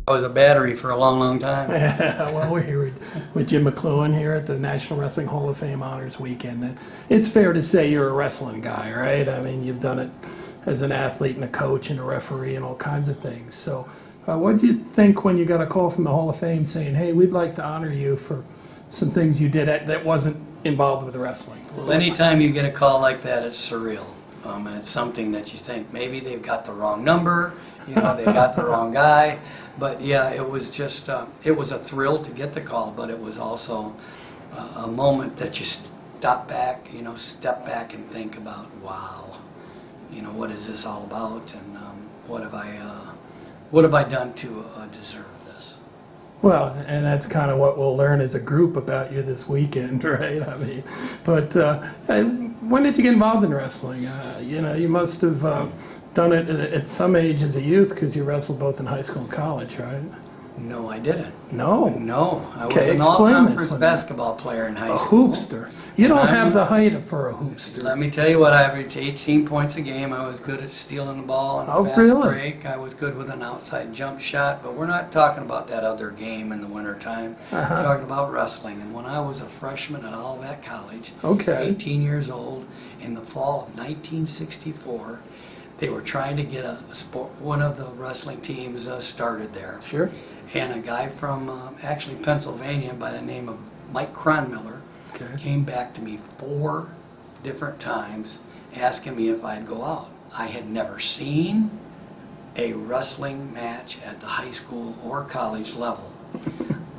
I was a battery for a long, long time. Well, we're here with Jim McCloughan here at the National Wrestling Hall of Fame Honors Weekend. It's fair to say you're a wrestling guy, right? I mean, you've done it as an athlete and a coach and a referee and all kinds of things. So what did you think when you got a call from the Hall of Fame saying, hey, we'd like to honor you for some things you did that wasn't involved with wrestling? Well, anytime you get a call like that, it's surreal. It's something that you think maybe they've got the wrong number, they've got the wrong guy. But yeah, it was just, it was a thrill to get the call, but it was also a moment that you step back and think about, wow, what is this all about, and what have I done to deserve this? Well, and that's kind of what we'll learn as a group about you this weekend, right? I mean, but when did you get involved in wrestling? You must have done it at some age as a youth because you wrestled both in high school and college, right? No, I didn't. No? No. I was Okay, an all-conference basketball player in high A school. hoopster. You don't have the height for a hoopster. Let me tell you what, I averaged 18 points a game. I was good at stealing the ball on a fast really? break. I was good with an outside jump shot, but we're not talking about that other game in the wintertime. We're talking about wrestling. And when I was a freshman at Olivet College, 18 years old, in the fall of 1964, they were trying to get one of the wrestling teams started there. Sure. And a guy from actually Pennsylvania by the name of McCloughan came back to me 4 different times asking me if I'd go out. I had never seen a wrestling match at the high school or college level.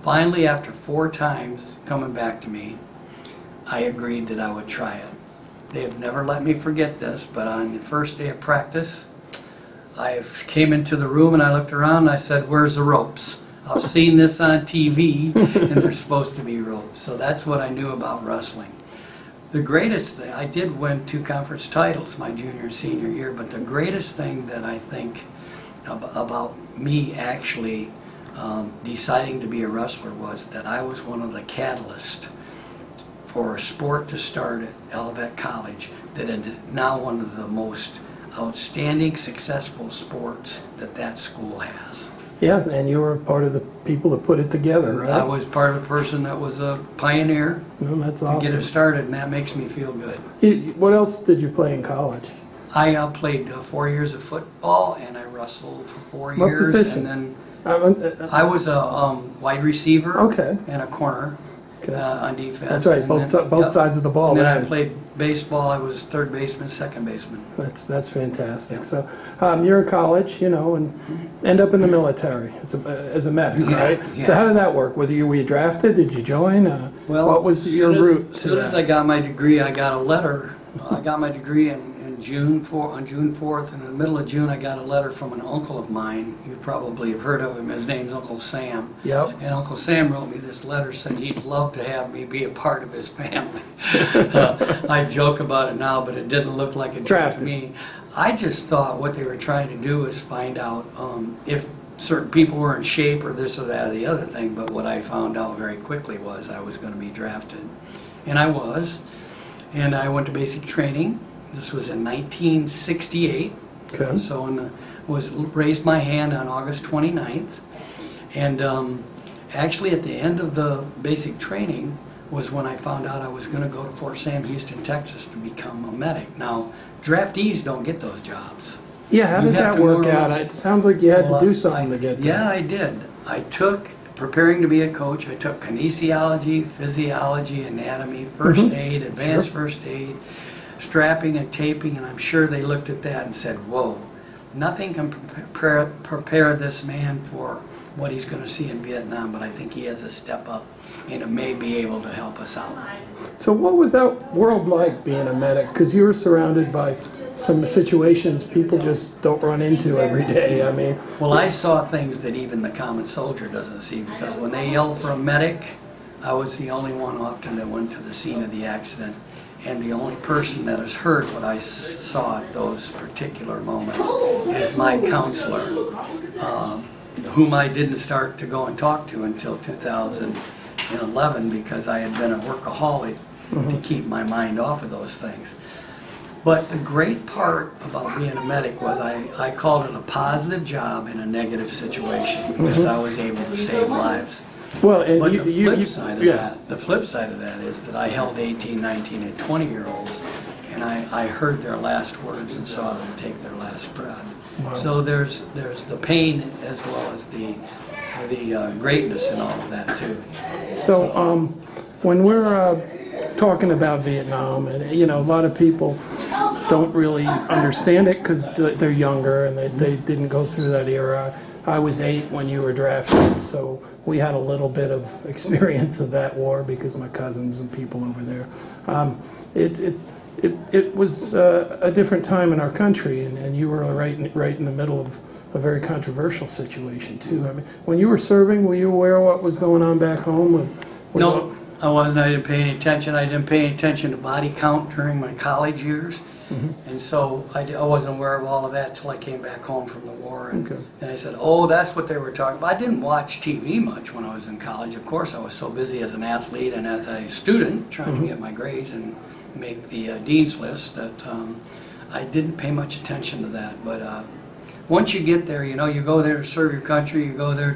Finally, after 4 times coming back to me, I agreed that I would try it. They have never let me forget this, but on the first day of practice, I came into the room and I looked around and I said, where's the ropes? I've seen this on TV and there's supposed to be ropes. So that's what I knew about wrestling. The greatest thing, I did win 2 conference titles my junior and senior year, but the greatest thing that I think about me actually deciding to be a wrestler was that I was one of the catalysts for a sport to start at Olivet College that is now one of the most outstanding, successful sports that school has. Yeah, and you were part of the people that put it together, right? I was part of a person that was a pioneer That's awesome. to get it started, and that makes me feel good. What else did you play in college? I played 4 years of football, and I wrestled for 4 What years. position? And then I was a wide receiver and a corner. On defense. That's right, both sides of the ball. And then I played baseball. I was third baseman, second baseman. That's fantastic. So you're in college, and end up in the military as a medic, right? Yeah. So how did that work? Were you drafted? Did you join? What was your route? As soon as I got my degree, I got a letter. I got my degree on June 4th. In the middle of June, I got a letter from an uncle of mine. You probably have heard of him. His name's Uncle Sam. Yep. And Uncle Sam wrote me this letter, said he'd love to have me be a part of his family. I joke about it now, but it didn't look like a joke to me. I just thought what they were trying to do is find out if certain people were in shape or this or that or the other thing, but what I found out very quickly was I was going to be drafted. And I was. And I went to basic training. This was in 1968. Okay. So raised my hand on August 29th. And actually at the end of the basic training was when I found out I was going to go to Fort Sam, Houston, Texas to become a medic. Now, draftees don't get those jobs. Yeah, how did that work out? It sounds like you had to do something to get there. Yeah, I did. Preparing to be a coach, I took kinesiology, physiology, anatomy, first aid, advanced first aid, strapping and taping, and I'm sure they looked at that and said, whoa, nothing can prepare this man for what he's going to see in Vietnam, but I think he has a step up and it may be able to help us out. So what was that world like being a medic? Because you were surrounded by some situations people just don't run into every day. I mean, well, I saw things that even the common soldier doesn't see, because when they yelled for a medic, I was the only one often that went to the scene of the accident, and the only person that has heard what I saw at those particular moments is my counselor, whom I didn't start to go and talk to until 2011 because I had been a workaholic to keep my mind off of those things. But the great part about being a medic was I called it a positive job in a negative situation because I was able to save lives. Well, and But the flip side of that is that I held 18, 19, and 20-year-olds, and I heard their last words and saw them take their last breath. Wow. So there's the pain as well as the greatness in all of that too. So when we're talking about Vietnam, and a lot of people don't really understand it because they're younger and they didn't go through that era. I was 8 when you were drafted, so we had a little bit of experience of that war because my cousins and people over there. It was a different time in our country, and you were right in the middle of a very controversial situation too. I mean, when you were serving, were you aware of what was going on back home? No, I wasn't. I didn't pay any attention. I didn't pay any attention to body count during my college years. And so I wasn't aware of all of that till I came back home from the war. And I said, oh, that's what they were talking about. I didn't watch TV much when I was in college. Of course, I was so busy as an athlete and as a student trying to get my grades and make the dean's list that I didn't pay much attention to that. But once you get there, you go there to serve your country, you go there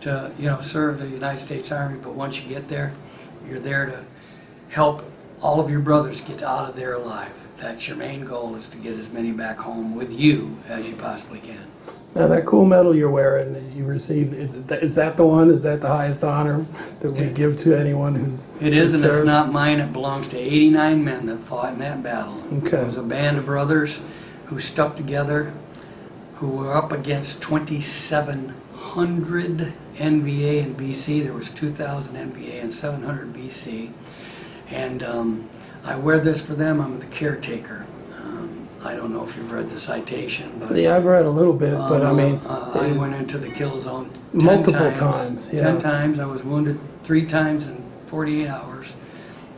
to serve the United States Army, but once you get there, you're there to help all of your brothers get out of there alive. That's your main goal, is to get as many back home with you as you possibly can. Now that cool medal you're wearing that you received, is that the one? Is that the highest honor that we give to anyone who's It is, and served? it's not mine. It belongs to 89 men that fought in that battle. Okay. It was a band of brothers who stuck together, who were up against 2,700 NVA in BC. There was 2,000 NVA and 700 BC. And I wear this for them. I'm the caretaker. I don't know if you've read the citation, but Yeah, I've read a little bit, but I mean, I went into the kill zone 10 multiple times. Yeah. 10 times. I was wounded 3 times in 48 hours,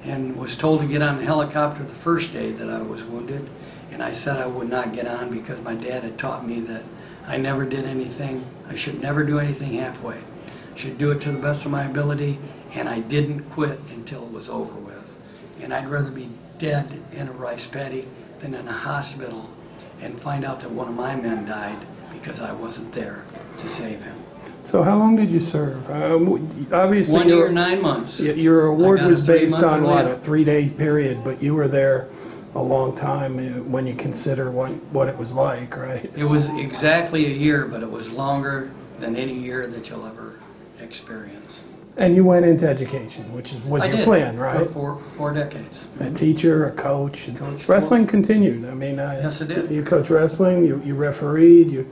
and was told to get on the helicopter the first day that I was wounded. And I said I would not get on because my dad had taught me that I never did anything. I should never do anything halfway. I should do it to the best of my ability, and I didn't quit until it was over with. And I'd rather be dead in a rice paddy than in a hospital and find out that one of my men died because I wasn't there to save him. So how long did you serve? Obviously, 1 year, 9 months. Your award I got a was based 3-month on what, a layoff. 3-day period, but you were there a long time when you consider what it was like, right? It was exactly a year, but it was longer than any year that you'll ever experience. And you went into education, which was I your did, plan, right? For 4 decades. A teacher, a coach. Coach Wrestling continued. I mean, Yes, it did. You coached wrestling. You refereed.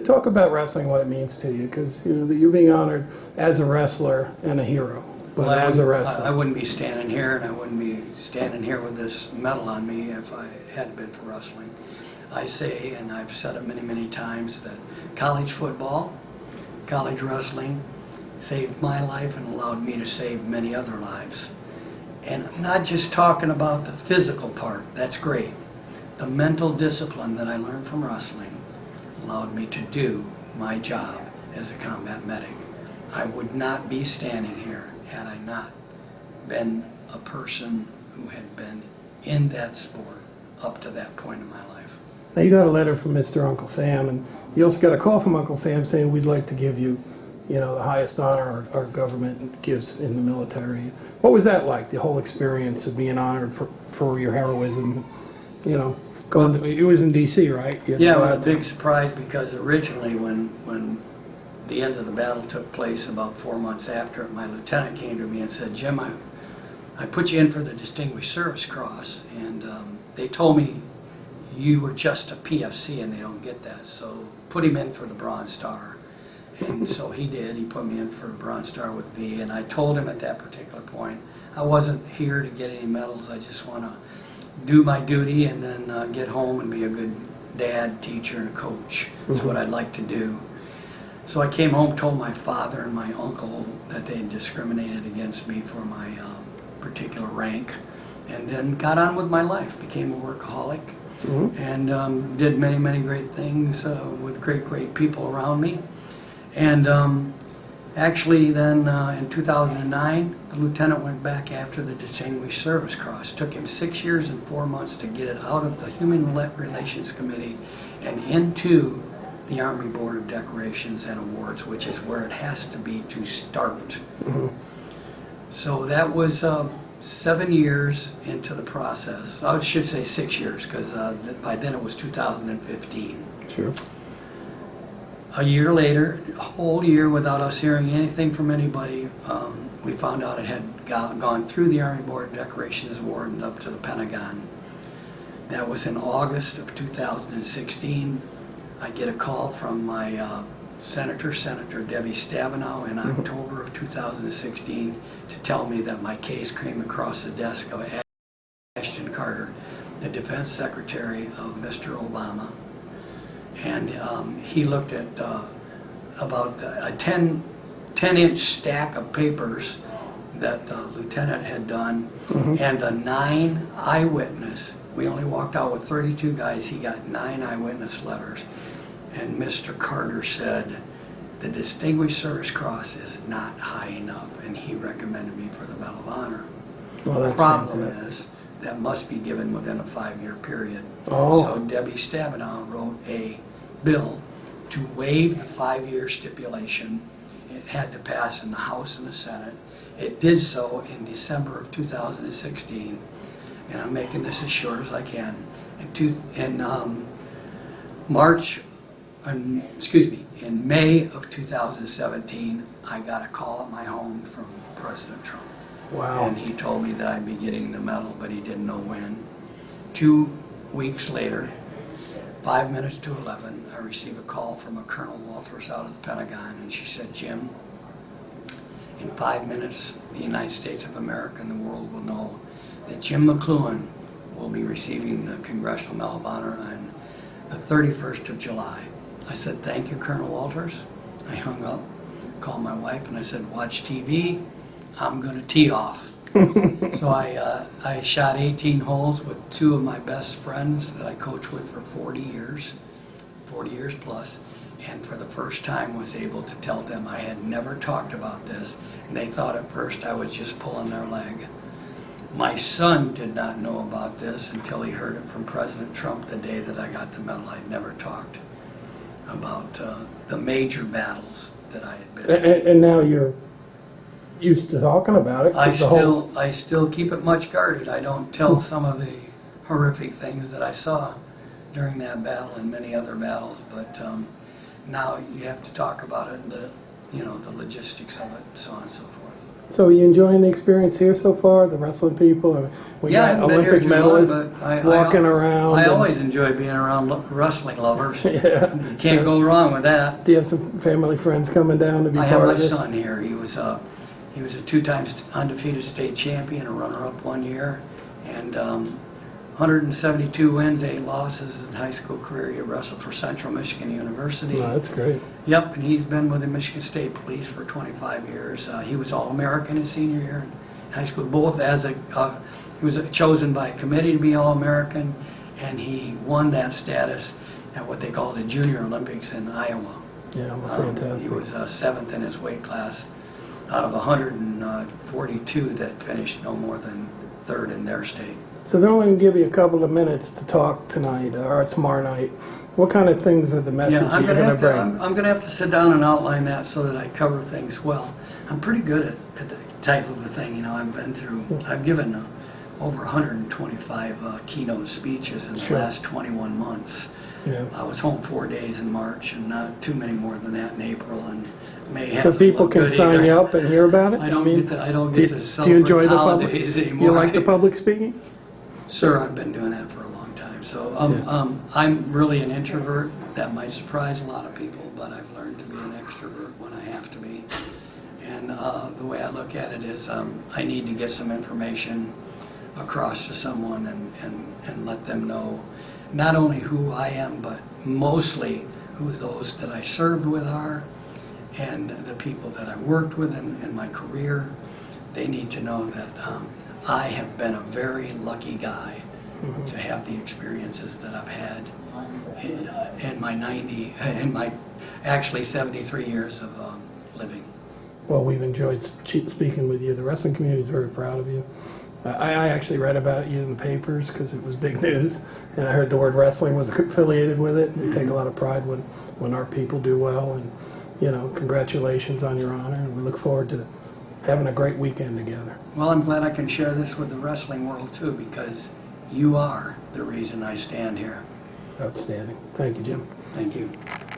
Talk about wrestling, what it means to you, because you're being honored as a wrestler and a hero, but Well, as a wrestler. I wouldn't be standing here, and I wouldn't be standing here with this medal on me if I hadn't been for wrestling. I say, and I've said it many, many times, that college football, college wrestling saved my life and allowed me to save many other lives. And I'm not just talking about the physical part, that's great. The mental discipline that I learned from wrestling allowed me to do my job as a combat medic. I would not be standing here had I not been a person who had been in that sport up to that point in my life. Now, you got a letter from Mr. Uncle Sam, and you also got a call from Uncle Sam saying, we'd like to give you, the highest honor our government gives in the military. What was that like, the whole experience of being honored for your heroism? Going to, it was in D.C., right? Yeah, it was a big surprise because originally when the end of the battle took place about 4 months after it, my lieutenant came to me and said, Jim, I put you in for the Distinguished Service Cross, and they told me you were just a PFC and they don't get that, so put him in for the Bronze Star. And so he did. He put me in for a Bronze Star with V, and I told him at that particular point, I wasn't here to get any medals. I just want to do my duty and then get home and be a good dad, teacher, and a coach. That's what I'd like to do. So I came home, told my father and my uncle that they had discriminated against me for my particular rank, and then got on with my life, became a workaholic, and did many, many great things with great, great people around me. And Actually, then in 2009, the lieutenant went back after the Distinguished Service Cross. Took him 6 years and 4 months to get it out of the Human Relations Committee and into the Army Board of Decorations and Awards, which is where it has to be to start. Mm-hmm. So that was 7 years into the process. I should say 6 years, because by then it was 2015. Sure. A year later, a whole year without us hearing anything from anybody, we found out it had gone through the Army Board of Decorations Award and up to the Pentagon. That was in August of 2016. I get a call from my Senator Debbie Stabenow, in October of 2016 to tell me that my case came across the desk of Ashton Carter, the Defense Secretary of Mr. Obama. And he looked at about a 10-inch stack of papers that the lieutenant had done, and the 9 eyewitness. We only walked out with 32 guys. He got 9 eyewitness letters. And Mr. Carter said, the Distinguished Service Cross is not high enough, and he recommended me for the Medal of Honor. Well, that's Problem fantastic. is, that must be given within a 5-year period. Oh. So Debbie Stabenow wrote a bill to waive the 5-year stipulation. It had to pass in the House and the Senate. It did so in December of 2016, and I'm making this as short as I can. In May of 2017, I got a call at my home from President Trump. Wow. And he told me that I'd be getting the medal, but he didn't know when. 2 weeks later, 5 minutes to 11, I received a call from a Colonel Walters out of the Pentagon, and she said, Jim, in 5 minutes, the United States of America and the world will know that Jim McCloughan will be receiving the Congressional Medal of Honor on the 31st of July. I said, thank you, Colonel Walters. I hung up, called my wife, and I said, watch TV. I'm going to tee off. So I shot 18 holes with 2 of my best friends that I coached with for 40 years plus, and for the first time was able to tell them I had never talked about this, and they thought at first I was just pulling their leg. My son did not know about this until he heard it from President Trump the day that I got the medal. I'd never talked about the major battles that I had been in. And now you're used to talking about it. I still keep it much guarded. I don't tell some of the horrific things that I saw during that battle and many other battles, but now you have to talk about it, the logistics of it and so on and so forth. So are you enjoying the experience here so far, the wrestling people? I mean, we Yeah, I got haven't been here Olympic too long, medalists but walking around. I and- always enjoy being around wrestling lovers. Yeah. You can't go wrong with that. Do you have some family friends coming down to be I have part my of this? son here. He was a 2-time undefeated state champion, a runner-up one year, and 172 wins, 8 losses in high school career. He wrestled for Central Michigan University. Oh, that's great. Yep, and he's been with the Michigan State Police for 25 years. He was All-American his senior year in high school, both as he was chosen by a committee to be All-American, and he won that status at what they call the Junior Olympics in Iowa. Yeah, well, fantastic. He was 7th in his weight class out of 142 that finished no more than 3rd in their state. So they're only going to give you a couple of minutes to talk tonight or tomorrow night. What kind of things are the message Yeah, I'm you're gonna going to have bring? to. I'm gonna have to sit down and outline that so that I cover things well. I'm pretty good at the type of a thing. I've given over 125 keynote speeches in the Sure. last 21 months. Yeah. I was home 4 days in March, and not too many more than that in April, and May So hasn't people looked can good sign either. you up and hear about it? I don't get to do you celebrate enjoy the holidays public? anymore. You like the public speaking? Sir, I've been doing that for a long time. So Yeah. I'm really an introvert. That might surprise a lot of people, but I've learned to be an extrovert when I have to be. And the way I look at it is I need to get some information across to someone and let them know not only who I am, but mostly who those that I served with are, and the people that I worked with in my career. They need to know that I have been a very lucky guy to have the experiences that I've had in my 73 years of living. well, we've enjoyed speaking with you. The wrestling community is very proud of you. I actually read about you in the papers because it was big news, and I heard the word wrestling was affiliated with it. We take a lot of pride when our people do well, and congratulations on your honor, and we look forward to having a great weekend together. Well, I'm glad I can share this with the wrestling world too, because you are the reason I stand here. Outstanding. Thank you, Jim. Thank you.